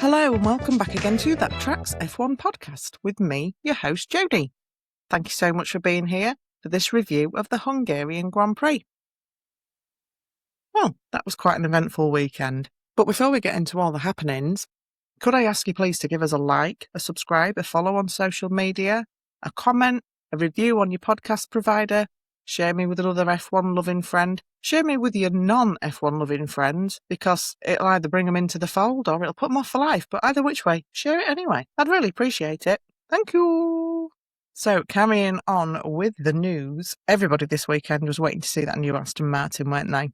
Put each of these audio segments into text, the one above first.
Hello and welcome back again to That Tracks F1 podcast with me, your host Jodie. Thank you so much for being here for this review of the Hungarian Grand Prix. Well, that was quite an eventful weekend. But before we get into all the happenings, could I ask you please to give us a like, a subscribe, a follow on social media, a comment, a review on your podcast provider, share me with another F1 loving friend, share me with your non-F1 loving friends, because it'll either bring them into the fold or it'll put them off for life. But either which way, share it anyway. I'd really appreciate it. Thank you. So carrying on with the news, everybody this weekend was waiting to see that new Aston Martin, weren't they?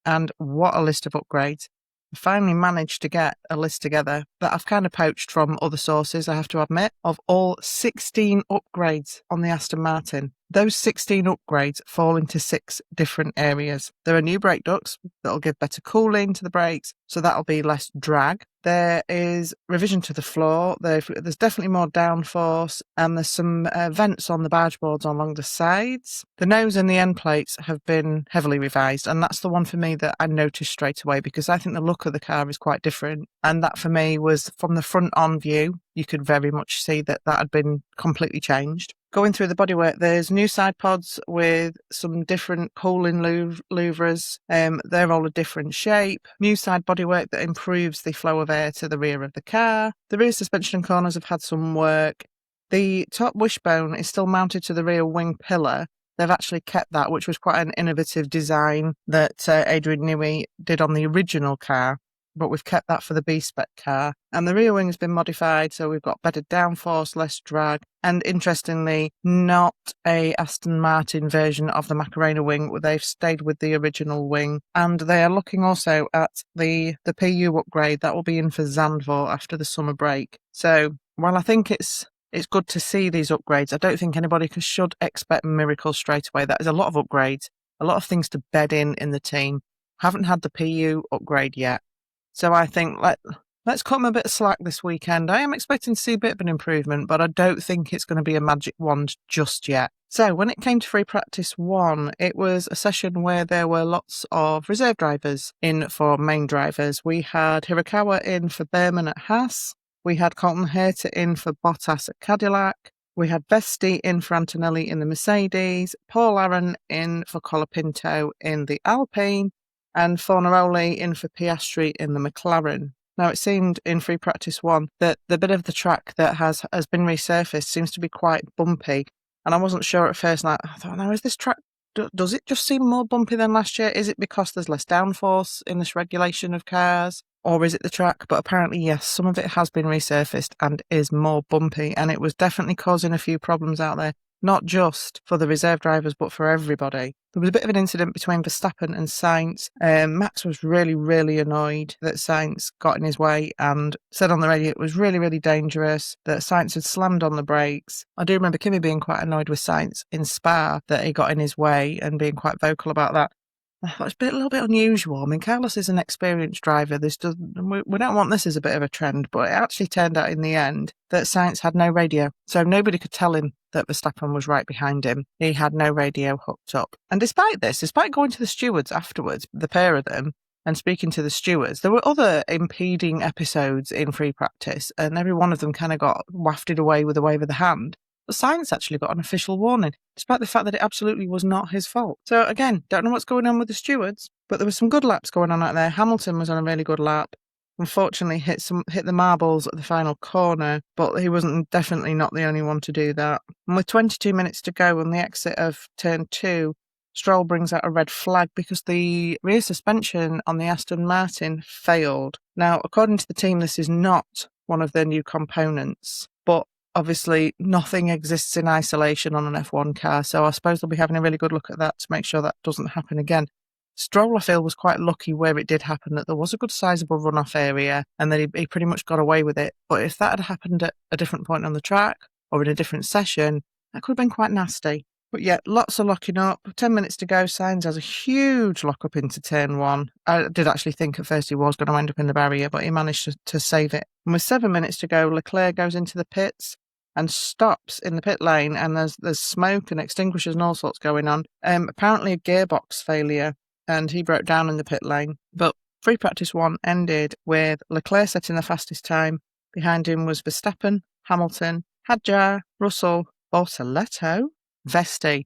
And what a list of upgrades. I finally managed to get a list together that I've kind of poached from other sources, I have to admit, of all 16 upgrades on the Aston Martin. Those 16 upgrades fall into 6 different areas. There are new brake ducts that'll give better cooling to the brakes, so that'll be less drag. There is revision to the floor. There's definitely more downforce, and there's some vents on the barge boards along the sides. The nose and the end plates have been heavily revised, and that's the one for me that I noticed straight away, because I think the look of the car is quite different. And that for me was from the front on view, you could very much see that had been completely changed. Going through the bodywork, there's new side pods with some different cooling louvres. They're all a different shape. New side bodywork that improves the flow of air to the rear of the car. The rear suspension corners have had some work. The top wishbone is still mounted to the rear wing pillar. They've actually kept that, which was quite an innovative design that Adrian Newey did on the original car. But we've kept that for the B spec car. And the rear wing has been modified, so we've got better downforce, less drag, and interestingly, not a Aston Martin version of the Macarena wing. They've stayed with the original wing, and they are looking also at the PU upgrade that will be in for Zandvoort after the summer break. So while I think it's good to see these upgrades, I don't think anybody should expect miracles straight away. That is a lot of upgrades, a lot of things to bed in the team. Haven't had the PU upgrade yet. So I think let's cut them a bit of slack this weekend. I am expecting to see a bit of an improvement, but I don't think it's going to be a magic wand just yet. So when it came to free practice 1, it was a session where there were lots of reserve drivers in for main drivers. We had Hirakawa in for Behrman at Haas. We had Colton Herta in for Bottas at Cadillac. We had Vesti in for Antonelli in the Mercedes. Paul Aron in for Colapinto in the Alpine. And Fornaroli in for Piastri in the McLaren. Now, it seemed in free practice 1 that the bit of the track that has been resurfaced seems to be quite bumpy. And I wasn't sure at first. I thought, now, is this track, does it just seem more bumpy than last year? Is it because there's less downforce in this regulation of cars? Or is it the track? But apparently, yes, some of it has been resurfaced and is more bumpy. And it was definitely causing a few problems out there. Not just for the reserve drivers, but for everybody. There was a bit of an incident between Verstappen and Sainz. Max was really, really annoyed that Sainz got in his way and said on the radio it was really, really dangerous, that Sainz had slammed on the brakes. I do remember Kimi being quite annoyed with Sainz in Spa that he got in his way and being quite vocal about that. I thought it's a little bit unusual. I mean, Carlos is an experienced driver. We don't want this as a bit of a trend, but it actually turned out in the end that Sainz had no radio. So nobody could tell him that Verstappen was right behind him. He had no radio hooked up. And despite going to the stewards afterwards, the pair of them, and speaking to the stewards, there were other impeding episodes in free practice, and every one of them kind of got wafted away with a wave of the hand. But Sainz actually got an official warning, despite the fact that it absolutely was not his fault. So again, don't know what's going on with the stewards, but there were some good laps going on out there. Hamilton was on a really good lap. Unfortunately, hit the marbles at the final corner, but he wasn't definitely not the only one to do that. And with 22 minutes to go on the exit of turn 2, Stroll brings out a red flag because the rear suspension on the Aston Martin failed. Now, according to the team, this is not one of their new components, but obviously nothing exists in isolation on an F1 car, so I suppose they'll be having a really good look at that to make sure that doesn't happen again. Stroll, I feel, was quite lucky where it did happen, that there was a good sizable runoff area and that he pretty much got away with it. But if that had happened at a different point on the track or in a different session, that could have been quite nasty. But yeah, lots of locking up. 10 minutes to go. Sainz has a huge lock up into turn 1. I did actually think at first he was going to end up in the barrier, but he managed to save it. And with 7 minutes to go, Leclerc goes into the pits and stops in the pit lane, and there's smoke and extinguishers and all sorts going on. Apparently a gearbox failure. and he broke down in the pit lane. But free practice 1 ended with Leclerc setting the fastest time. Behind him was Verstappen, Hamilton, Hadjar, Russell, Bortoleto, Vesti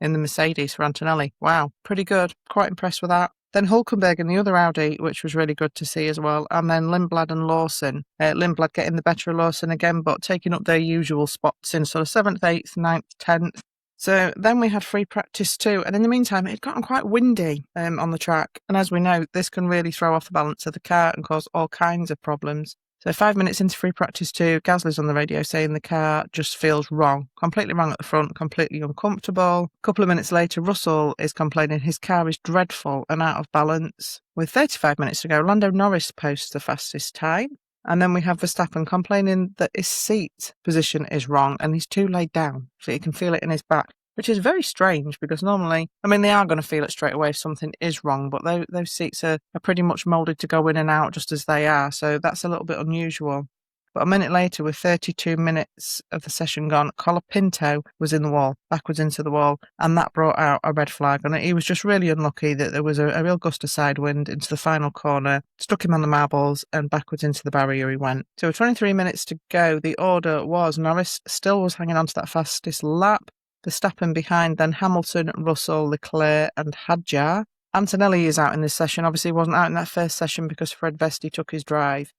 in the Mercedes for Antonelli. Wow, pretty good. Quite impressed with that. Then Hulkenberg in the other Audi, which was really good to see as well. And then Lindblad and Lawson. Lindblad getting the better of Lawson again, but taking up their usual spots in sort of 7th, 8th, 9th, 10th. So then we had free practice 2. And in the meantime, it had gotten quite windy on the track. And as we know, this can really throw off the balance of the car and cause all kinds of problems. So 5 minutes into free practice 2, Gasly's on the radio saying the car just feels wrong. Completely wrong at the front, completely uncomfortable. A couple of minutes later, Russell is complaining his car is dreadful and out of balance. With 35 minutes to go, Lando Norris posts the fastest time. And then we have Verstappen complaining that his seat position is wrong and he's too laid down, so he can feel it in his back. Which is very strange because normally, I mean, they are going to feel it straight away if something is wrong, but those seats are pretty much moulded to go in and out just as they are, so that's a little bit unusual. But a minute later, with 32 minutes of the session gone, Colapinto was in the wall, backwards into the wall, and that brought out a red flag. And he was just really unlucky that there was a real gust of side wind into the final corner, stuck him on the marbles, and backwards into the barrier he went. So with 23 minutes to go, the order was Norris still was hanging on to that fastest lap, Verstappen behind, then Hamilton, Russell, Leclerc and Hadjar. Antonelli is out in this session. Obviously, he wasn't out in that first session because Fred Vesti took his drive.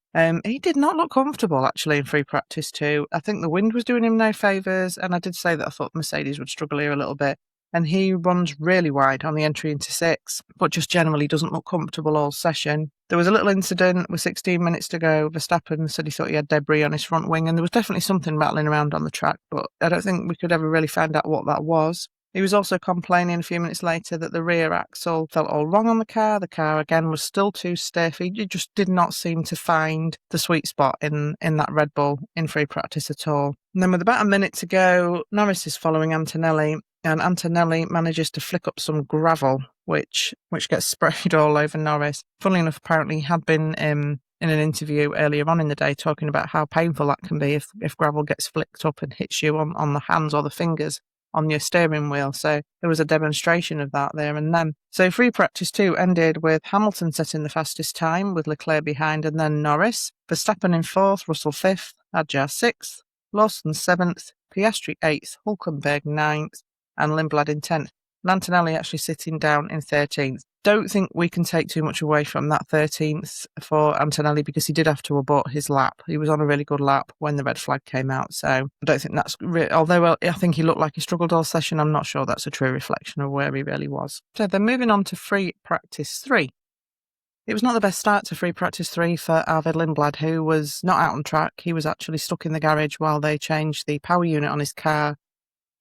He did not look comfortable, actually, in free practice 2. I think the wind was doing him no favours, and I did say that I thought Mercedes would struggle here a little bit. And he runs really wide on the entry into 6, but just generally doesn't look comfortable all session. There was a little incident with 16 minutes to go. Verstappen said he thought he had debris on his front wing, and there was definitely something rattling around on the track, but I don't think we could ever really find out what that was. He was also complaining a few minutes later that the rear axle felt all wrong on the car. The car, again, was still too stiff. He just did not seem to find the sweet spot in that Red Bull in free practice at all. And then with about a minute to go, Norris is following Antonelli, and Antonelli manages to flick up some gravel, which gets sprayed all over Norris. Funnily enough, apparently he had been in an interview earlier on in the day talking about how painful that can be if gravel gets flicked up and hits you on the hands or the fingers on your steering wheel. So there was a demonstration of that there and then. So free practice 2 ended with Hamilton setting the fastest time with Leclerc behind and then Norris. Verstappen in 4th, Russell 5th, Hadjar 6th, Lawson 7th, Piastri 8th, Hulkenberg 9th and Lindblad in 10th. And Antonelli actually sitting down in 13th. Don't think we can take too much away from that 13th for Antonelli because he did have to abort his lap. He was on a really good lap when the red flag came out. So I don't think that's although I think he looked like he struggled all session, I'm not sure that's a true reflection of where he really was. So then moving on to free practice 3. It was not the best start to free practice 3 for Arvid Lindblad, who was not out on track. He was actually stuck in the garage while they changed the power unit on his car.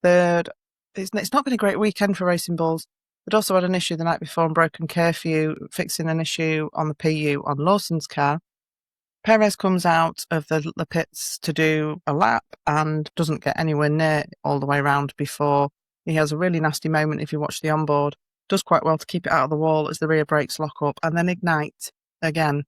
Third, it's not been a great weekend for Racing Bulls. They'd also had an issue the night before on broken curfew, fixing an issue on the PU on Lawson's car. Perez comes out of the pits to do a lap and doesn't get anywhere near all the way around before he has a really nasty moment if you watch the onboard. Does quite well to keep it out of the wall as the rear brakes lock up and then ignite again.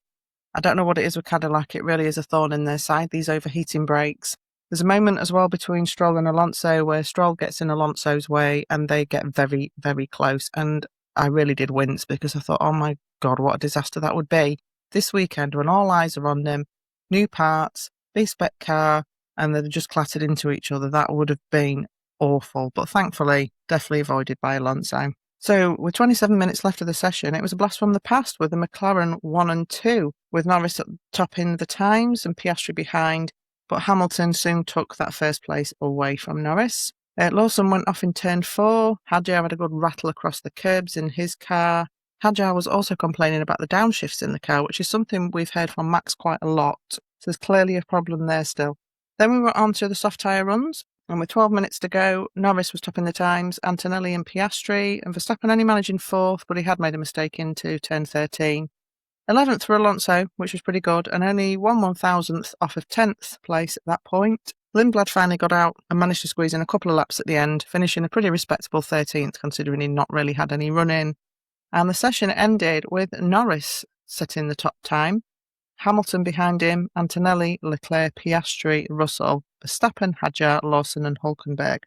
I don't know what it is with Cadillac. It really is a thorn in their side, these overheating brakes. There's a moment as well between Stroll and Alonso where Stroll gets in Alonso's way and they get very, very close. And I really did wince because I thought, oh my God, what a disaster that would be. This weekend when all eyes are on them, new parts, B-spec car, and they're just clattered into each other, that would have been awful. But thankfully, definitely avoided by Alonso. So with 27 minutes left of the session, it was a blast from the past with the McLaren 1 and 2, with Norris at the top in the times and Piastri behind. But Hamilton soon took that first place away from Norris. Lawson went off in turn 4. Hadjar had a good rattle across the curbs in his car. Hadjar was also complaining about the downshifts in the car, which is something we've heard from Max quite a lot. So there's clearly a problem there still. Then we were on to the soft tyre runs. And with 12 minutes to go, Norris was topping the times, Antonelli and Piastri, and Verstappen only managing 4th, but he had made a mistake into turn 13. 11th for Alonso, which was pretty good, and only 1/1000th off of 10th place at that point. Lindblad finally got out and managed to squeeze in a couple of laps at the end, finishing a pretty respectable 13th, considering he'd not really had any run-in. And the session ended with Norris setting the top time, Hamilton behind him, Antonelli, Leclerc, Piastri, Russell, Verstappen, Hadjar, Lawson and Hulkenberg,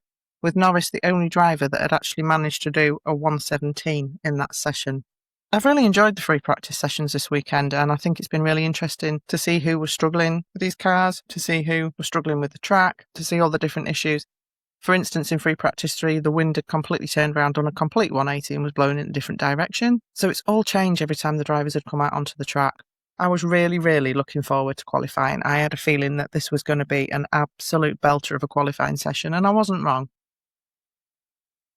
with Norris the only driver that had actually managed to do a 1:17 in that session. I've really enjoyed the free practice sessions this weekend, and I think it's been really interesting to see who was struggling with these cars, to see who was struggling with the track, to see all the different issues. For instance, in free practice 3, the wind had completely turned around on a complete 180 and was blowing in a different direction. So it's all changed every time the drivers had come out onto the track. I was really, really looking forward to qualifying. I had a feeling that this was going to be an absolute belter of a qualifying session, and I wasn't wrong.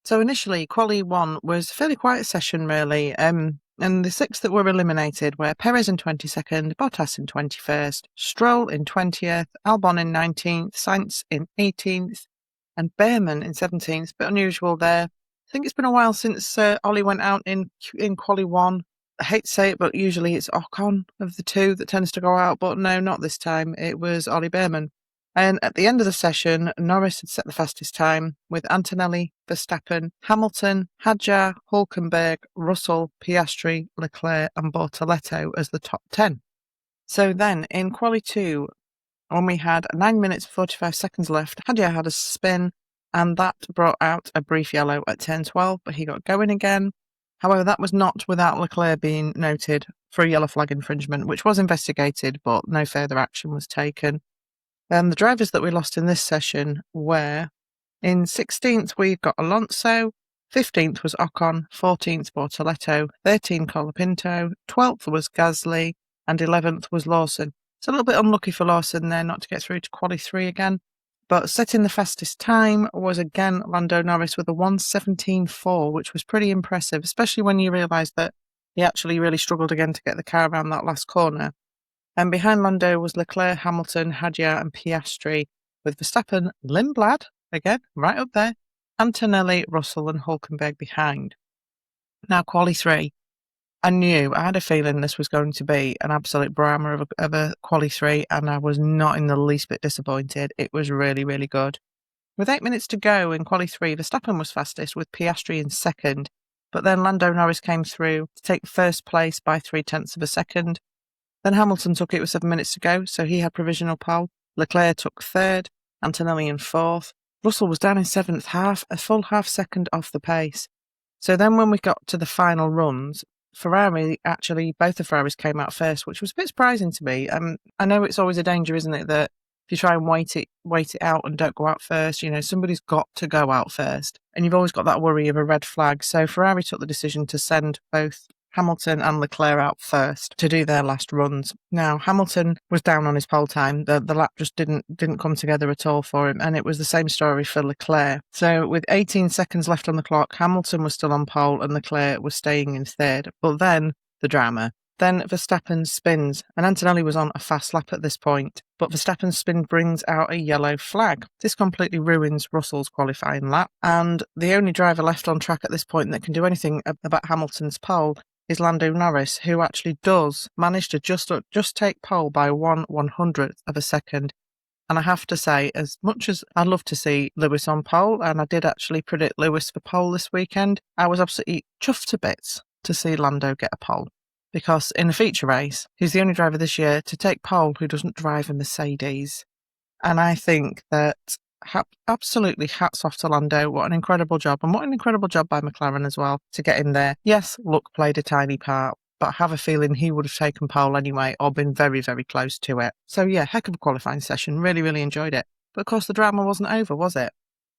So initially, Quali 1 was a fairly quiet session, really. And the 6 that were eliminated were Perez in 22nd, Bottas in 21st, Stroll in 20th, Albon in 19th, Sainz in 18th, and Behrman in 17th. Bit unusual there. I think it's been a while since Ollie went out in Quali 1. I hate to say it, but usually it's Ocon of the two that tends to go out. But no, not this time. It was Ollie Behrman. And at the end of the session, Norris had set the fastest time with Antonelli, Verstappen, Hamilton, Hadjar, Hülkenberg, Russell, Piastri, Leclerc and Bortoleto as the top 10. So then in Quali 2, when we had 9 minutes and 45 seconds left, Hadjar had a spin and that brought out a brief yellow at turn 12, but he got going again. However, that was not without Leclerc being noted for a yellow flag infringement, which was investigated, but no further action was taken. The drivers that we lost in this session were, in 16th, we've got Alonso, 15th was Ocon, 14th Bortoleto, 13th Colapinto, 12th was Gasly, and 11th was Lawson. It's a little bit unlucky for Lawson there not to get through to Quali 3 again, but setting the fastest time was again Lando Norris with a 1:17.4, which was pretty impressive, especially when you realise that he actually really struggled again to get the car around that last corner. And behind Lando was Leclerc, Hamilton, Hadjar and Piastri, with Verstappen, Lindblad, again, right up there, Antonelli, Russell and Hülkenberg behind. Now, Quali 3. I had a feeling this was going to be an absolute drama of a Quali 3, and I was not in the least bit disappointed. It was really, really good. With 8 minutes to go in Quali 3, Verstappen was fastest with Piastri in second, but then Lando Norris came through to take first place by 0.3 of a second. Then Hamilton took it with 7 minutes to go, so he had provisional pole. Leclerc took third, Antonelli in fourth. Russell was down in seventh, a full half second off the pace. So then when we got to the final runs, both the Ferraris came out first, which was a bit surprising to me. I know it's always a danger, isn't it, that if you try and wait it out and don't go out first, somebody's got to go out first. And you've always got that worry of a red flag. So Ferrari took the decision to send both Hamilton and Leclerc out first to do their last runs. Now, Hamilton was down on his pole time. The lap just didn't come together at all for him, and it was the same story for Leclerc. So with 18 seconds left on the clock, Hamilton was still on pole and Leclerc was staying in third. But then, the drama. Then Verstappen spins, and Antonelli was on a fast lap at this point, but Verstappen's spin brings out a yellow flag. This completely ruins Russell's qualifying lap, and the only driver left on track at this point that can do anything about Hamilton's pole is Lando Norris, who actually does manage to just take pole by 1/100th of a second. And I have to say, as much as I'd love to see Lewis on pole, and I did actually predict Lewis for pole this weekend, I was absolutely chuffed to bits to see Lando get a pole. Because in the feature race, he's the only driver this year to take pole who doesn't drive a Mercedes. And I think that absolutely hats off to Lando. What an incredible job. And what an incredible job by McLaren as well to get in there. Yes, luck played a tiny part, but I have a feeling he would have taken pole anyway or been very, very close to it. So yeah, heck of a qualifying session. Really, really enjoyed it. But of course the drama wasn't over, was it?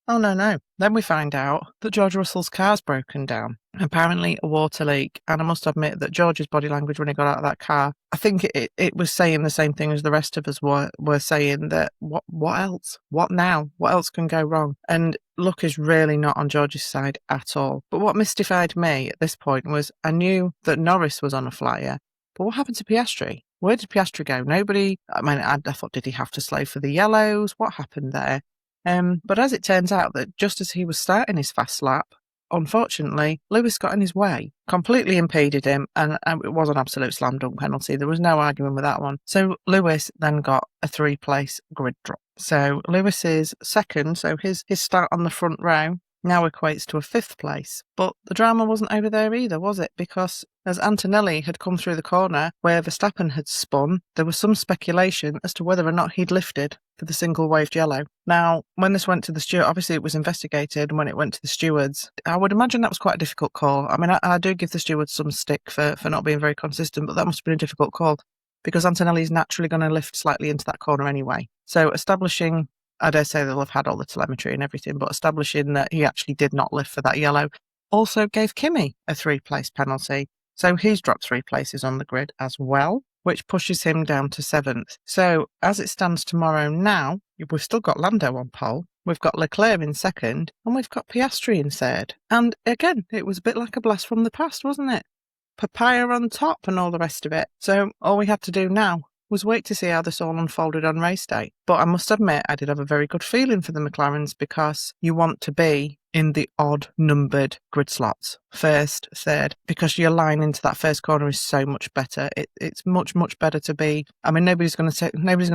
Oh, no. Then we find out that George Russell's car's broken down. Apparently a water leak. And I must admit that George's body language when he got out of that car, I think it was saying the same thing as the rest of us were saying, that what else? What now? What else can go wrong? And luck is really not on George's side at all. But what mystified me at this point was I knew that Norris was on a flyer. But what happened to Piastri? Where did Piastri go? I thought, did he have to slave for the yellows? What happened there? But as it turns out that just as he was starting his fast lap, unfortunately, Lewis got in his way, completely impeded him, and it was an absolute slam dunk penalty. There was no arguing with that one. So Lewis then got a 3-place grid drop. So Lewis is second, so his start on the front row now equates to a 5th place. But the drama wasn't over there either, was it? Because as Antonelli had come through the corner where Verstappen had spun, there was some speculation as to whether or not he'd lifted for the single waved yellow. Now, when this went to the steward, obviously it was investigated, and when it went to the stewards, I would imagine that was quite a difficult call. I mean, I do give the stewards some stick for not being very consistent, but that must have been a difficult call because Antonelli's naturally going to lift slightly into that corner anyway. So establishing, I dare say they'll have had all the telemetry and everything, but establishing that he actually did not lift for that yellow also gave Kimi a 3-place penalty. So he's dropped 3 places on the grid as well, which pushes him down to 7th. So as it stands tomorrow now, we've still got Lando on pole, we've got Leclerc in 2nd, and we've got Piastri in 3rd. And again, it was a bit like a blast from the past, wasn't it? Papaya on top and all the rest of it. So all we had to do now was wait to see how this all unfolded on race day. But I must admit, I did have a very good feeling for the McLarens because you want to be in the odd-numbered grid slots, 1st, 3rd, because your line into that first corner is so much better. It's much, much better to be. I mean, nobody's going to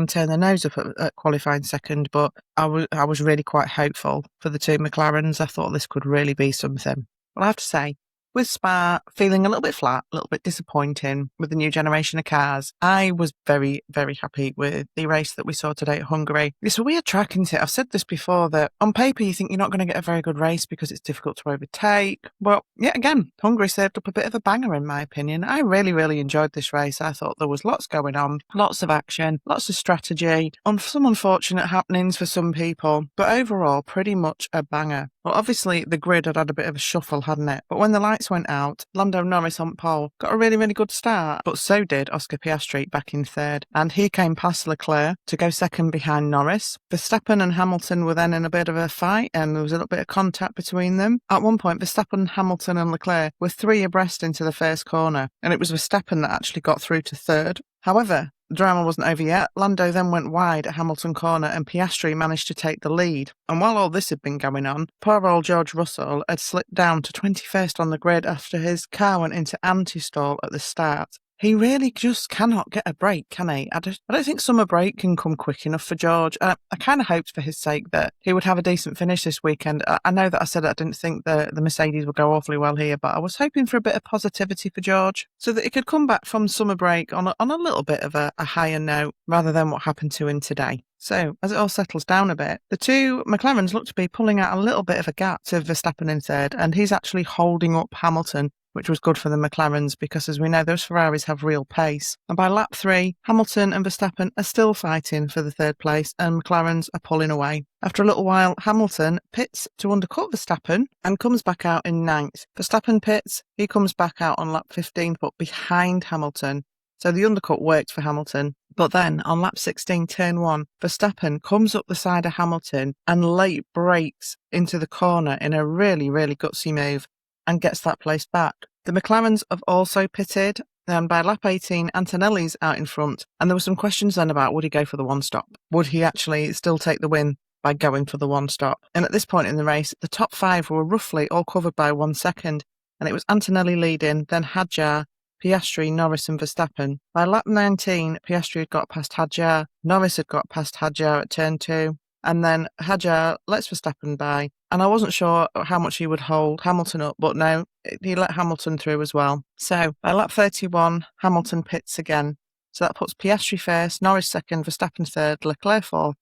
turn their nose up at qualifying 2nd, but I was really quite hopeful for the 2 McLarens. I thought this could really be something. Well, I have to say, with Spa feeling a little bit flat, a little bit disappointing with the new generation of cars, I was very, very happy with the race that we saw today at Hungary. It's a weird track, isn't it? I've said this before, that on paper you think you're not going to get a very good race because it's difficult to overtake. Well, yet again, Hungary served up a bit of a banger in my opinion. I really, really enjoyed this race. I thought there was lots going on, lots of action, lots of strategy, some unfortunate happenings for some people, but overall pretty much a banger. Well, obviously the grid had a bit of a shuffle, hadn't it? But when the lights went out, Lando Norris on pole got a really, really good start, but so did Oscar Piastri back in 3rd. And he came past Leclerc to go 2nd behind Norris. Verstappen and Hamilton were then in a bit of a fight, and there was a little bit of contact between them. At one point, Verstappen, Hamilton and Leclerc were 3 abreast into the first corner, and it was Verstappen that actually got through to 3rd. However, the drama wasn't over yet. Lando then went wide at Hamilton corner and Piastri managed to take the lead. And while all this had been going on, poor old George Russell had slipped down to 21st on the grid after his car went into anti-stall at the start. He really just cannot get a break, can he? I don't think summer break can come quick enough for George. I kind of hoped for his sake that he would have a decent finish this weekend. I know that I said I didn't think the Mercedes would go awfully well here, but I was hoping for a bit of positivity for George so that he could come back from summer break on a little bit of a higher note rather than what happened to him today. So, as it all settles down a bit, the 2 McLarens look to be pulling out a little bit of a gap to Verstappen in 3rd, and he's actually holding up Hamilton, which was good for the McLarens because, as we know, those Ferraris have real pace. And by lap 3, Hamilton and Verstappen are still fighting for the 3rd place and McLarens are pulling away. After a little while, Hamilton pits to undercut Verstappen and comes back out in 9th. Verstappen pits, he comes back out on lap 15, but behind Hamilton. So the undercut worked for Hamilton. But then on lap 16, turn 1, Verstappen comes up the side of Hamilton and late brakes into the corner in a really, really gutsy move and gets that place back. The McLarens have also pitted, and by lap 18, Antonelli's out in front. And there were some questions then about would he go for the one-stop? Would he actually still take the win by going for the one-stop? And at this point in the race, the top 5 were roughly all covered by 1 second. And it was Antonelli leading, then Hadjar, Piastri, Norris and Verstappen. By lap 19, Piastri had got past Hadjar, Norris had got past Hadjar at turn 2, and then Hadjar lets Verstappen by. And I wasn't sure how much he would hold Hamilton up, but no, he let Hamilton through as well. So by lap 31, Hamilton pits again. So that puts Piastri 1st, Norris 2nd, Verstappen 3rd, Leclerc 4th,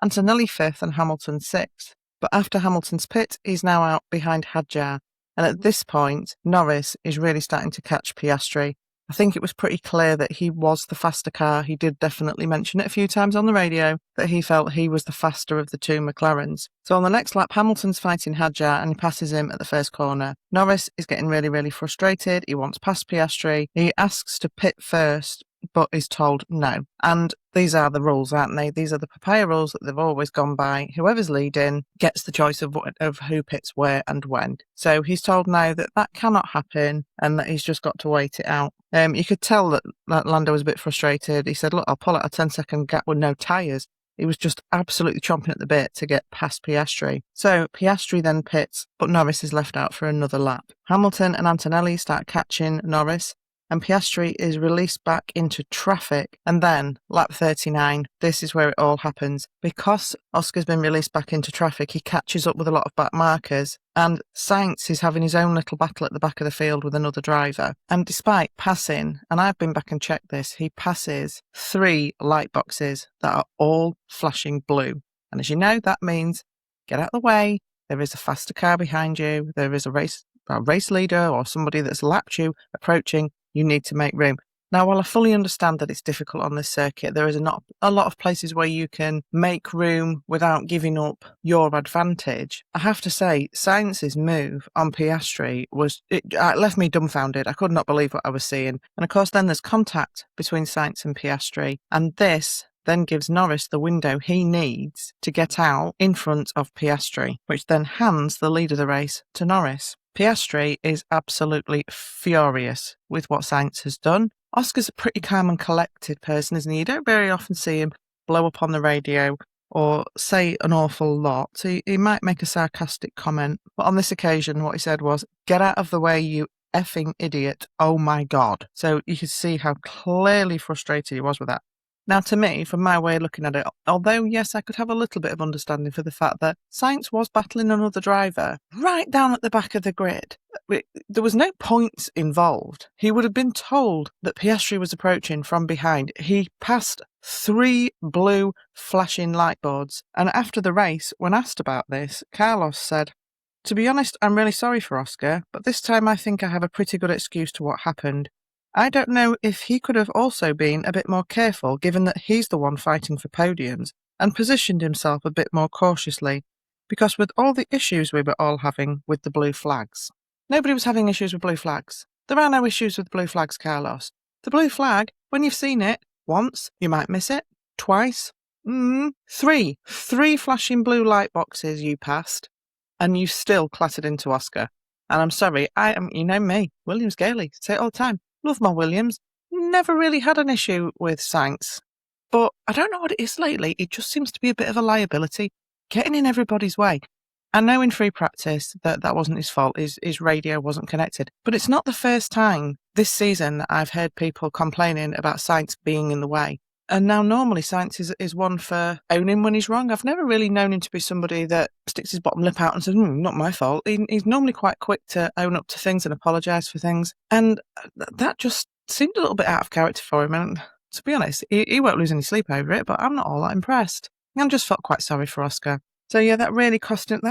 Antonelli 5th and Hamilton 6th. But after Hamilton's pit, he's now out behind Hadjar. And at this point, Norris is really starting to catch Piastri. I think it was pretty clear that he was the faster car. He did definitely mention it a few times on the radio that he felt he was the faster of the 2 McLarens. So on the next lap, Hamilton's fighting Hadjar and he passes him at the first corner. Norris is getting really, really frustrated. He wants past Piastri. He asks to pit first, but is told no. And these are the rules, aren't they? These are the papaya rules that they've always gone by. Whoever's leading gets the choice of who pits where and when. So he's told now that that cannot happen and that he's just got to wait it out. You could tell that Lando was a bit frustrated. He said, look, I'll pull out a 10-second gap with no tyres. He was just absolutely chomping at the bit to get past Piastri. So Piastri then pits, but Norris is left out for another lap. Hamilton and Antonelli start catching Norris, and Piastri is released back into traffic. And then, lap 39, this is where it all happens. Because Oscar's been released back into traffic, he catches up with a lot of back markers, and Sainz is having his own little battle at the back of the field with another driver. And despite passing, and I've been back and checked this, he passes 3 light boxes that are all flashing blue. And as you know, that means get out of the way. There is a faster car behind you. There is a race leader or somebody that's lapped you approaching. You need to make room. Now, while I fully understand that it's difficult on this circuit, there is not a lot of places where you can make room without giving up your advantage. I have to say, Sainz's move on Piastri it left me dumbfounded. I could not believe what I was seeing. And of course, then there's contact between Sainz and Piastri, and this then gives Norris the window he needs to get out in front of Piastri, which then hands the lead of the race to Norris. Piastri is absolutely furious with what Sainz has done. Oscar's a pretty calm and collected person, isn't he? You don't very often see him blow up on the radio or say an awful lot. So he might make a sarcastic comment. But on this occasion, what he said was, "Get out of the way, you effing idiot. Oh my God." So you could see how clearly frustrated he was with that. Now, to me, from my way of looking at it, although, yes, I could have a little bit of understanding for the fact that Sainz was battling another driver right down at the back of the grid. There was no points involved. He would have been told that Piastri was approaching from behind. He passed 3 blue flashing light boards. And after the race, when asked about this, Carlos said, "To be honest, I'm really sorry for Oscar, but this time I think I have a pretty good excuse to what happened. I don't know if he could have also been a bit more careful, given that he's the one fighting for podiums, and positioned himself a bit more cautiously, because with all the issues we were all having with the blue flags." Nobody was having issues with blue flags. There are no issues with blue flags, Carlos. The blue flag, when you've seen it once, you might miss it. Twice. 3 flashing blue light boxes you passed, and you still clattered into Oscar. And I'm sorry, you know me, Williams Gailey, say it all the time. Love my Williams. Never really had an issue with Sainz. But I don't know what it is lately. It just seems to be a bit of a liability, getting in everybody's way. I know in free practice that wasn't his fault. His radio wasn't connected. But it's not the first time this season that I've heard people complaining about Sainz being in the way. And now normally Sainz is one for owning when he's wrong. I've never really known him to be somebody that sticks his bottom lip out and says, "Not my fault." He's normally quite quick to own up to things and apologise for things. And that just seemed a little bit out of character for him. And to be honest, he won't lose any sleep over it, but I'm not all that impressed. I just felt quite sorry for Oscar. So yeah, that really cost him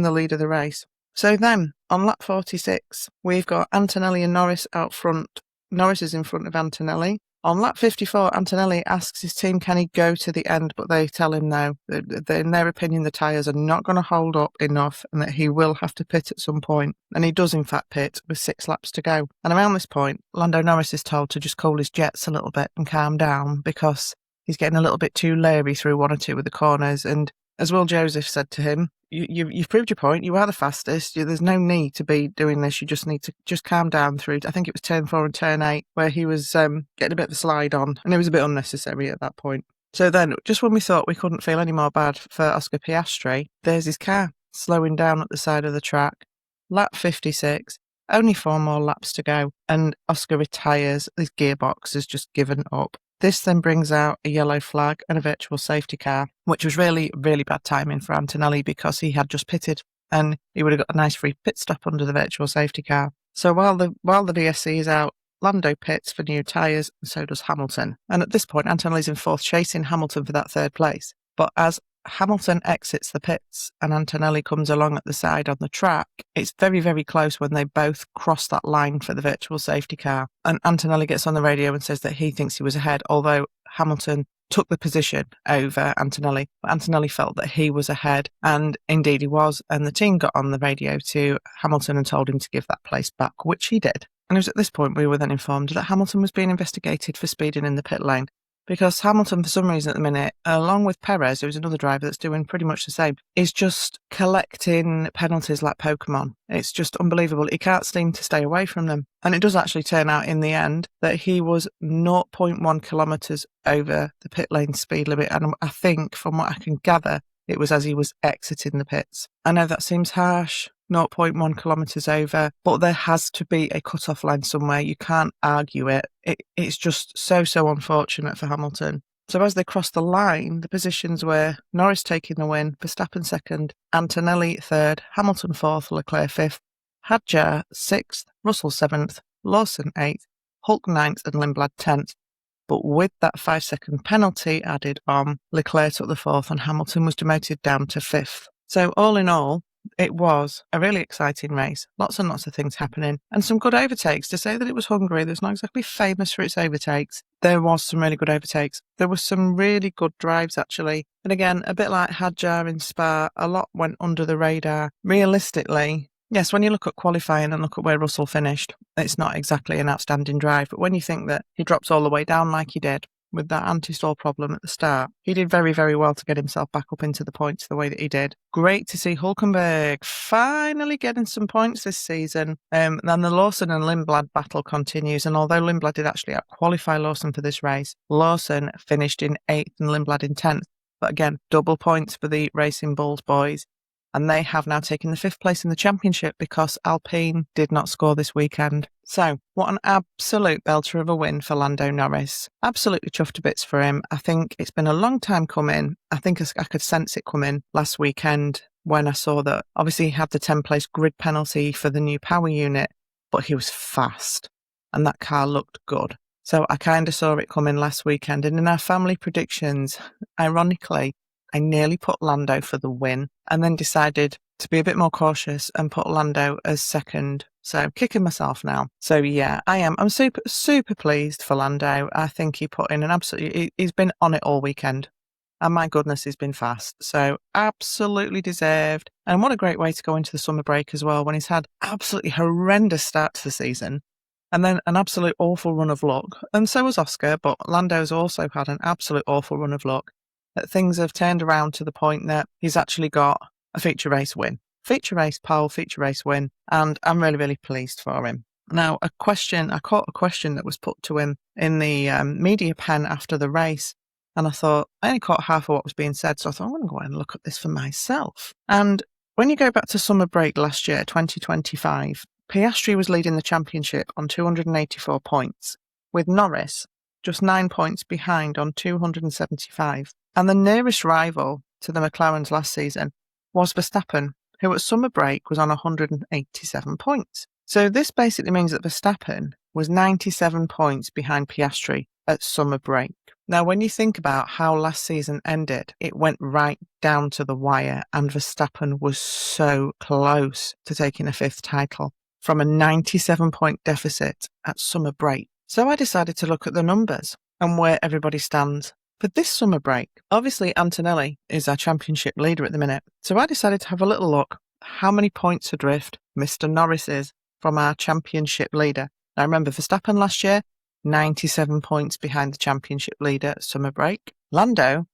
the lead of the race. So then, on lap 46, we've got Antonelli and Norris out front. Norris is in front of Antonelli. On lap 54, Antonelli asks his team, can he go to the end, but they tell him no. In their opinion, the tyres are not going to hold up enough and that he will have to pit at some point. And he does, in fact, pit with 6 laps to go. And around this point, Lando Norris is told to just cool his jets a little bit and calm down because he's getting a little bit too leery through 1 or 2 of the corners. And as Will Joseph said to him, you've proved your point. You are the fastest. There's no need to be doing this. You just need to just calm down through. I think it was turn 4 and turn 8 where he was getting a bit of a slide on, and it was a bit unnecessary at that point. So then, just when we thought we couldn't feel any more bad for Oscar Piastri, there's his car slowing down at the side of the track. Lap 56, only 4 more laps to go, and Oscar retires. His gearbox has just given up. This then brings out a yellow flag and a virtual safety car, which was really, really bad timing for Antonelli because he had just pitted and he would have got a nice free pit stop under the virtual safety car. So while the VSC is out, Lando pits for new tyres and so does Hamilton. And at this point, Antonelli's in 4th, chasing Hamilton for that 3rd place. But as Hamilton exits the pits and Antonelli comes along at the side on the track, it's very, very close when they both cross that line for the virtual safety car. And Antonelli gets on the radio and says that he thinks he was ahead, although Hamilton took the position over Antonelli. But Antonelli felt that he was ahead, and indeed he was. And the team got on the radio to Hamilton and told him to give that place back, which he did. And it was at this point we were then informed that Hamilton was being investigated for speeding in the pit lane. Because Hamilton, for some reason at the minute, along with Perez, who's another driver that's doing pretty much the same, is just collecting penalties like Pokemon. It's just unbelievable. He can't seem to stay away from them. And it does actually turn out in the end that he was 0.1 kilometres over the pit lane speed limit. And I think, from what I can gather, It was as he was exiting the pits. I know that seems harsh, 0.1 kilometres over, but there has to be a cut-off line somewhere. You can't argue it. It's just so unfortunate for Hamilton. So as they crossed the line, the positions were Norris taking the win, Verstappen second, Antonelli third, Hamilton fourth, Leclerc fifth, Hadjar sixth, Russell seventh, Lawson eighth, Hulk ninth and Lindblad 10th. But with that 5-second penalty added on, Leclerc took the fourth and Hamilton was demoted down to fifth. So all in all, it was a really exciting race. Lots and lots of things happening and some good overtakes. To say that it was Hungary, that's not exactly famous for its overtakes. There was some really good overtakes. There were some really good drives, actually. And again, a bit like Hadjar in Spa, a lot went under the radar. Realistically, yes, when you look at qualifying and look at where Russell finished, it's not exactly an outstanding drive. But when you think that he drops all the way down like he did with that anti-stall problem at the start, he did very, very well to get himself back up into the points the way that he did. Great to see Hülkenberg finally getting some points this season. Then the Lawson and Lindblad battle continues. And although Lindblad did actually out-qualify Lawson for this race, Lawson finished in 8th and Lindblad in 10th. But again, double points for the Racing Bulls boys. And they have now taken the 5th place in the championship because Alpine did not score this weekend. So, what an absolute belter of a win for Lando Norris. Absolutely chuffed to bits for him. I think it's been a long time coming. I think I could sense it coming last weekend when I saw that obviously he had the 10-place grid penalty for the new power unit, but he was fast and that car looked good. So I kind of saw it coming last weekend. And in our family predictions, ironically, I nearly put Lando for the win and then decided to be a bit more cautious and put Lando as second. So kicking myself now. So yeah, I'm super pleased for Lando. I think he put in an he's been on it all weekend. And my goodness, he's been fast. So absolutely deserved. And what a great way to go into the summer break as well, when he's had absolutely horrendous start to the season. And then an absolute awful run of luck. And so has Oscar, but Lando's also had an absolute awful run of luck. That things have turned around to the point that he's actually got a feature race win. Feature race pole, feature race win. And I'm really, really pleased for him. Now, I caught a question that was put to him in the media pen after the race. And I thought, I only caught half of what was being said. So I thought, I'm going to go and look at this for myself. And when you go back to summer break last year, 2025, Piastri was leading the championship on 284 points, with Norris just 9 points behind on 275. And the nearest rival to the McLarens last season was Verstappen, who at summer break was on 187 points. So this basically means that Verstappen was 97 points behind Piastri at summer break. Now, when you think about how last season ended, it went right down to the wire, and Verstappen was so close to taking a 5th title from a 97-point deficit at summer break. So I decided to look at the numbers and where everybody stands for this summer break. Obviously, Antonelli is our championship leader at the minute. So I decided to have a little look how many points adrift Mr. Norris is from our championship leader. Now, remember, Verstappen last year, 97 points behind the championship leader at summer break. Lando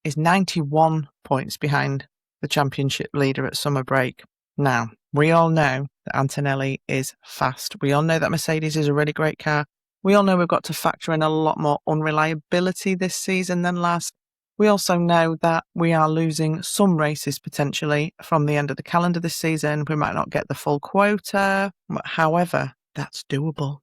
is 91 points behind the championship leader at summer break. Now, we all know that Antonelli is fast. We all know that Mercedes is a really great car. We all know we've got to factor in a lot more unreliability this season than last. We also know that we are losing some races potentially from the end of the calendar this season. We might not get the full quota. However, that's doable.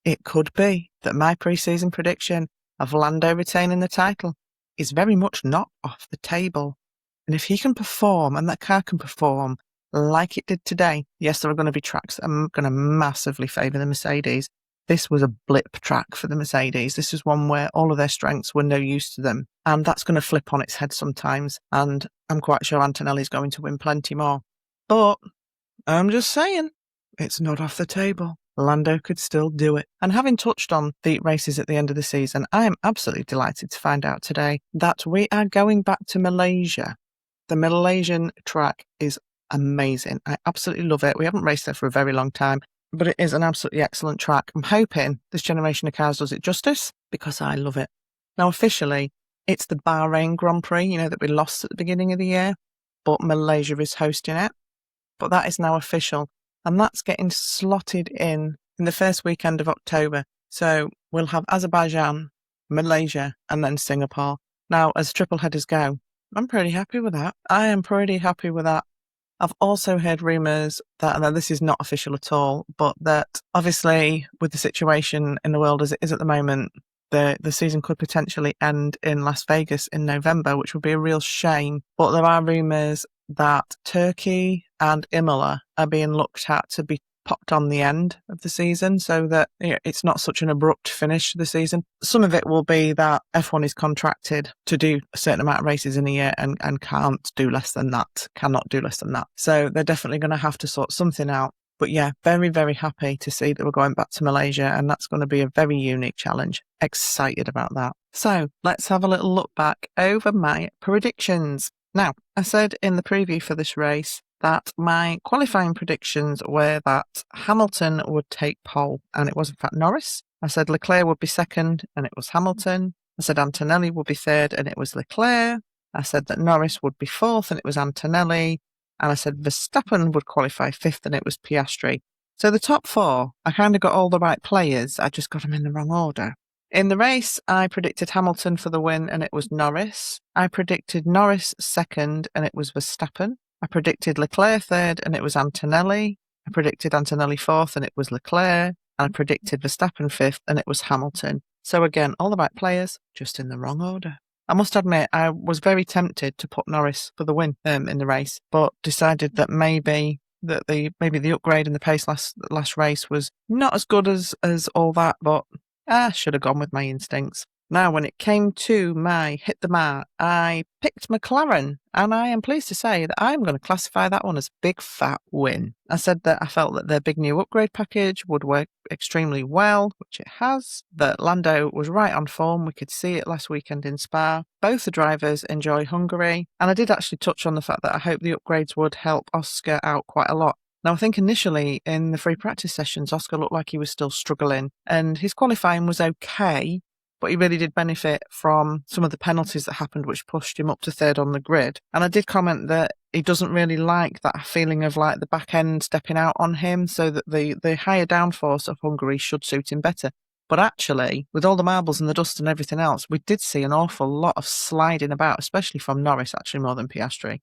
It could be that my pre-season prediction of Lando retaining the title is very much not off the table. And if he can perform, and that car can perform like it did today, yes, there are going to be tracks that are going to massively favour the Mercedes. This was a blip track for the Mercedes. This is one where all of their strengths were no use to them. And that's going to flip on its head sometimes. And I'm quite sure Antonelli's going to win plenty more. But I'm just saying, it's not off the table. Lando could still do it. And having touched on the races at the end of the season, I am absolutely delighted to find out today that we are going back to Malaysia. The Malaysian track is amazing. I absolutely love it. We haven't raced there for a very long time, but it is an absolutely excellent track. I'm hoping this generation of cars does it justice because I love it. Now, officially, it's the Bahrain Grand Prix, that we lost at the beginning of the year, but Malaysia is hosting it. But that is now official, and that's getting slotted in the first weekend of October. So we'll have Azerbaijan, Malaysia, and then Singapore. Now, as triple headers go, I'm pretty happy with that. I am pretty happy with that. I've also heard rumours that, now this is not official at all, but that obviously with the situation in the world as it is at the moment, the season could potentially end in Las Vegas in November, which would be a real shame. But there are rumours that Turkey and Imola are being looked at to be popped on the end of the season so that it's not such an abrupt finish to the season. Some of it will be that F1 is contracted to do a certain amount of races in a year and can't do less than that, cannot do less than that. So they're definitely going to have to sort something out. But yeah, very, very happy to see that we're going back to Malaysia, and that's going to be a very unique challenge. Excited about that. So let's have a little look back over my predictions. Now, I said in the preview for this race that my qualifying predictions were that Hamilton would take pole, and it was in fact Norris. I said Leclerc would be second, and it was Hamilton. I said Antonelli would be third, and it was Leclerc. I said that Norris would be fourth, and it was Antonelli. And I said Verstappen would qualify fifth, and it was Piastri. So the top four, I kind of got all the right players. I just got them in the wrong order. In the race, I predicted Hamilton for the win, and it was Norris. I predicted Norris second, and it was Verstappen. I predicted Leclerc third, and it was Antonelli. I predicted Antonelli fourth, and it was Leclerc. And I predicted Verstappen fifth, and it was Hamilton. So again, all the right players, just in the wrong order. I must admit, I was very tempted to put Norris for the win in the race, but decided that maybe the upgrade in the pace last race was not as good as all that, but I should have gone with my instincts. Now, when it came to my hit the mark, I picked McLaren, and I am pleased to say that I'm going to classify that one as a big fat win. I said that I felt that their big new upgrade package would work extremely well, which it has, that Lando was right on form. We could see it last weekend in Spa. Both the drivers enjoy Hungary, and I did actually touch on the fact that I hope the upgrades would help Oscar out quite a lot. Now, I think initially in the free practice sessions, Oscar looked like he was still struggling, and his qualifying was okay, but he really did benefit from some of the penalties that happened, which pushed him up to third on the grid. And I did comment that he doesn't really like that feeling of like the back end stepping out on him, so that the higher downforce of Hungary should suit him better. But actually, with all the marbles and the dust and everything else, we did see an awful lot of sliding about, especially from Norris, actually more than Piastri.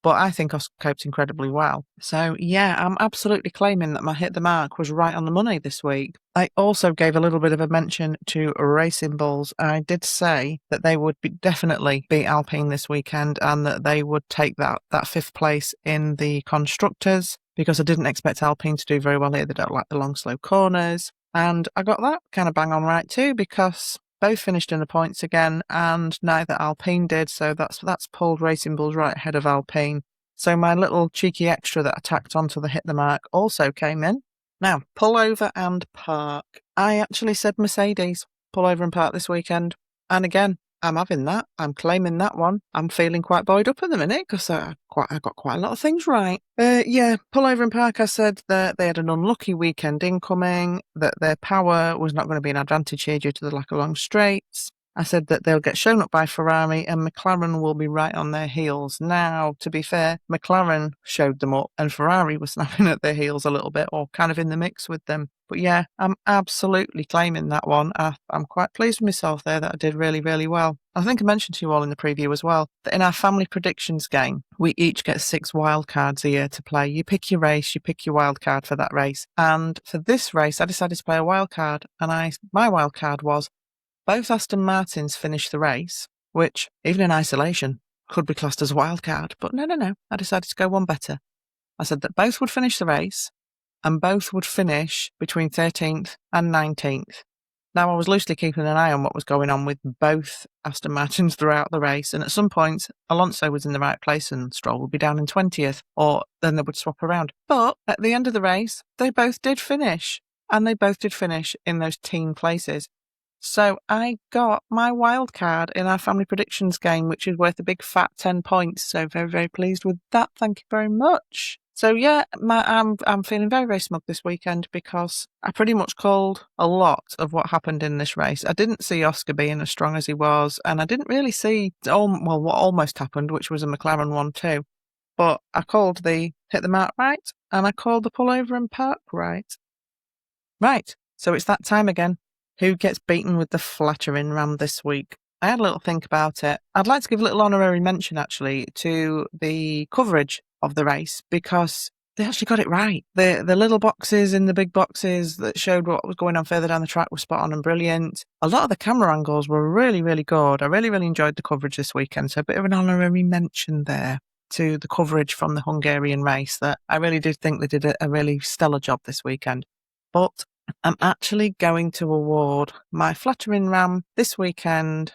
But I think Oscar coped incredibly well. So yeah, I'm absolutely claiming that my hit the mark was right on the money this week. I also gave a little bit of a mention to Racing Bulls. I did say that they would definitely beat Alpine this weekend, and that they would take that fifth place in the constructors, because I didn't expect Alpine to do very well here. They don't like the long, slow corners. And I got that kind of bang on right too, because both finished in the points again, and neither Alpine did, so that's pulled Racing Bulls right ahead of Alpine. So my little cheeky extra that I tacked onto the hit the mark also came in. Now, pull over and park. I actually said Mercedes, pull over and park this weekend. And again, I'm having that. I'm claiming that one. I'm feeling quite buoyed up at the minute because I got quite a lot of things right. Yeah, pull over and park. I said that they had an unlucky weekend incoming, that their power was not going to be an advantage here due to the lack of long straights. I said that they'll get shown up by Ferrari and McLaren will be right on their heels. Now, to be fair, McLaren showed them up and Ferrari was snapping at their heels a little bit, or kind of in the mix with them. But yeah, I'm absolutely claiming that one. I'm quite pleased with myself there that I did really, really well. I think I mentioned to you all in the preview as well that in our family predictions game, we each get 6 wildcards a year to play. You pick your race, you pick your wildcard for that race. And for this race, I decided to play a wildcard, and my wildcard was both Aston Martins finished the race, which, even in isolation, could be classed as a wildcard. But no. I decided to go one better. I said that both would finish the race, and both would finish between 13th and 19th. Now, I was loosely keeping an eye on what was going on with both Aston Martins throughout the race, and at some point, Alonso was in the right place and Stroll would be down in 20th, or then they would swap around. But at the end of the race, they both did finish, and they both did finish in those team places. So I got my wild card in our family predictions game, which is worth a big fat 10 points. So very, very pleased with that. Thank you very much. So yeah, I'm feeling very, very smug this weekend because I pretty much called a lot of what happened in this race. I didn't see Oscar being as strong as he was, and I didn't really see what almost happened, which was a McLaren one too. But I called the hit the mark right, and I called the pull over and park right. Right, so it's that time again. Who gets beaten with the flattering ram this week? I had a little think about it. I'd like to give a little honorary mention, actually, to the coverage of the race because they actually got it right. The little boxes in the big boxes that showed what was going on further down the track were spot on and brilliant. A lot of the camera angles were really, really good. I really, really enjoyed the coverage this weekend. So a bit of an honorary mention there to the coverage from the Hungarian race that I really did think they did a really stellar job this weekend. But I'm actually going to award my flattering ram this weekend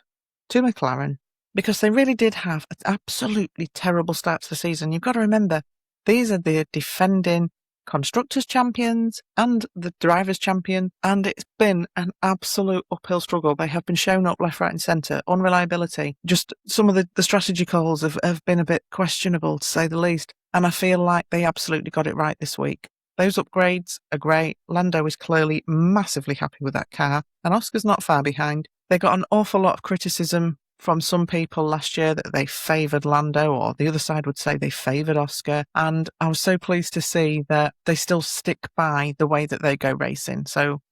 to McLaren because they really did have an absolutely terrible start to the season. You've got to remember, these are the defending Constructors' champions and the Drivers' champion, and it's been an absolute uphill struggle. They have been shown up left, right and centre. Unreliability. Just some of the strategy calls have been a bit questionable, to say the least, and I feel like they absolutely got it right this week. Those upgrades are great. Lando is clearly massively happy with that car, and Oscar's not far behind. They got an awful lot of criticism from some people last year that they favoured Lando, or the other side would say they favoured Oscar. And I was so pleased to see that they still stick by the way that they go racing. So,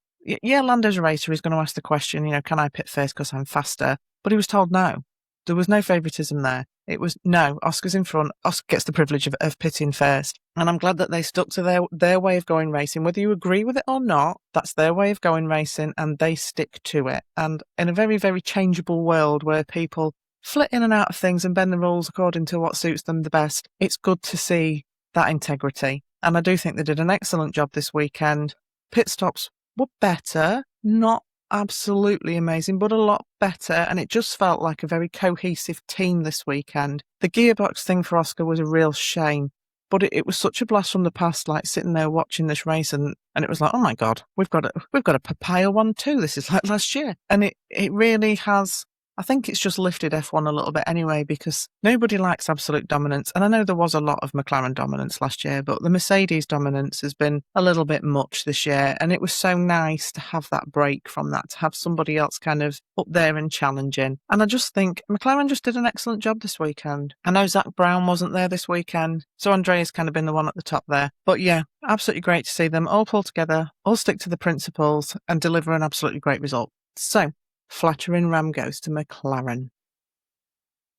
yeah, Lando's a racer. He's going to ask the question, can I pit first because I'm faster? But he was told no. There was no favouritism there. It was, no, Oscar's in front. Oscar gets the privilege of pitting first. And I'm glad that they stuck to their way of going racing. Whether you agree with it or not, that's their way of going racing and they stick to it. And in a very, very changeable world where people flit in and out of things and bend the rules according to what suits them the best, it's good to see that integrity. And I do think they did an excellent job this weekend. Pit stops were better, not absolutely amazing, but a lot better, and it just felt like a very cohesive team this weekend. The gearbox thing for Oscar was a real shame, but it was such a blast from the past, like sitting there watching this race, and it was like, oh my God, we've got a papaya one too. This is like last year, and it really has. I think it's just lifted F1 a little bit anyway, because nobody likes absolute dominance. And I know there was a lot of McLaren dominance last year, but the Mercedes dominance has been a little bit much this year. And it was so nice to have that break from that, to have somebody else kind of up there and challenging. And I just think McLaren just did an excellent job this weekend. I know Zach Brown wasn't there this weekend, so Andrea's kind of been the one at the top there. But yeah, absolutely great to see them all pull together, all stick to the principles and deliver an absolutely great result. So, flattering ram goes to McLaren.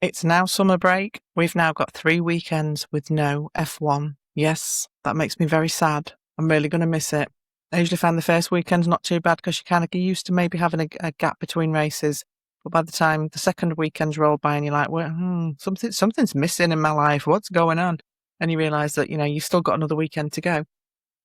It's now summer break. We've now got 3 weekends with no F1. Yes, that makes me very sad. I'm really going to miss it. I usually find the first weekend's not too bad because you kind of get used to maybe having a gap between races. But by the time the second weekend's rolled by and you're like, well, something's missing in my life. What's going on? And you realise that, you've still got another weekend to go.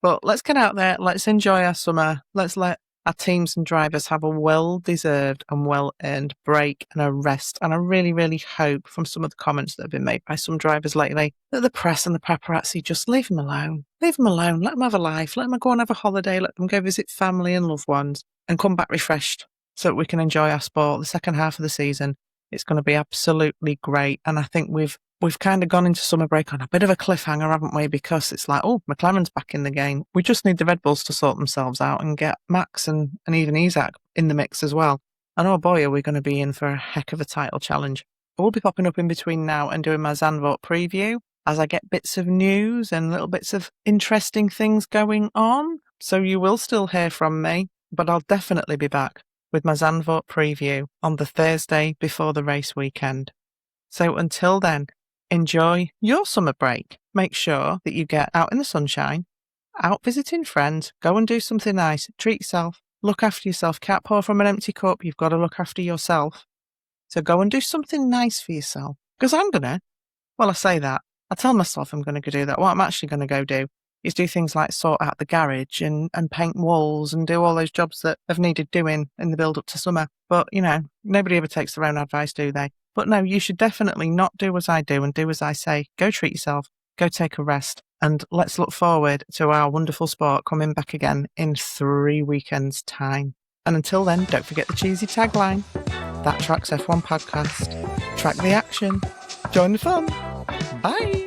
But let's get out there. Let's enjoy our summer. Let's let our teams and drivers have a well-deserved and well-earned break and a rest. And I really, really hope from some of the comments that have been made by some drivers lately that the press and the paparazzi just leave them alone. Leave them alone. Let them have a life. Let them go and have a holiday. Let them go visit family and loved ones and come back refreshed so that we can enjoy our sport. The second half of the season, it's going to be absolutely great. And I think we've kind of gone into summer break on a bit of a cliffhanger, haven't we? Because it's like, oh, McLaren's back in the game. We just need the Red Bulls to sort themselves out and get Max and even Isaac in the mix as well. And oh boy, are we going to be in for a heck of a title challenge. I will be popping up in between now and doing my Zandvoort preview as I get bits of news and little bits of interesting things going on. So you will still hear from me, but I'll definitely be back with my Zandvoort preview on the Thursday before the race weekend. So until then, enjoy your summer break. Make sure that you get out in the sunshine, out visiting friends, go and do something nice, treat yourself, look after yourself. Can't pour from an empty cup. You've got to look after yourself. So go and do something nice for yourself. Because I say that, I tell myself I'm going to go do that. What I'm actually going to go do is do things like sort out the garage and paint walls and do all those jobs that have needed doing in the build up to summer. But, nobody ever takes their own advice, do they? But no, you should definitely not do as I do and do as I say. Go treat yourself, go take a rest, and let's look forward to our wonderful sport coming back again in 3 weekends' time. And until then, don't forget the cheesy tagline. That tracks F1 podcast. Track the action. Join the fun. Bye.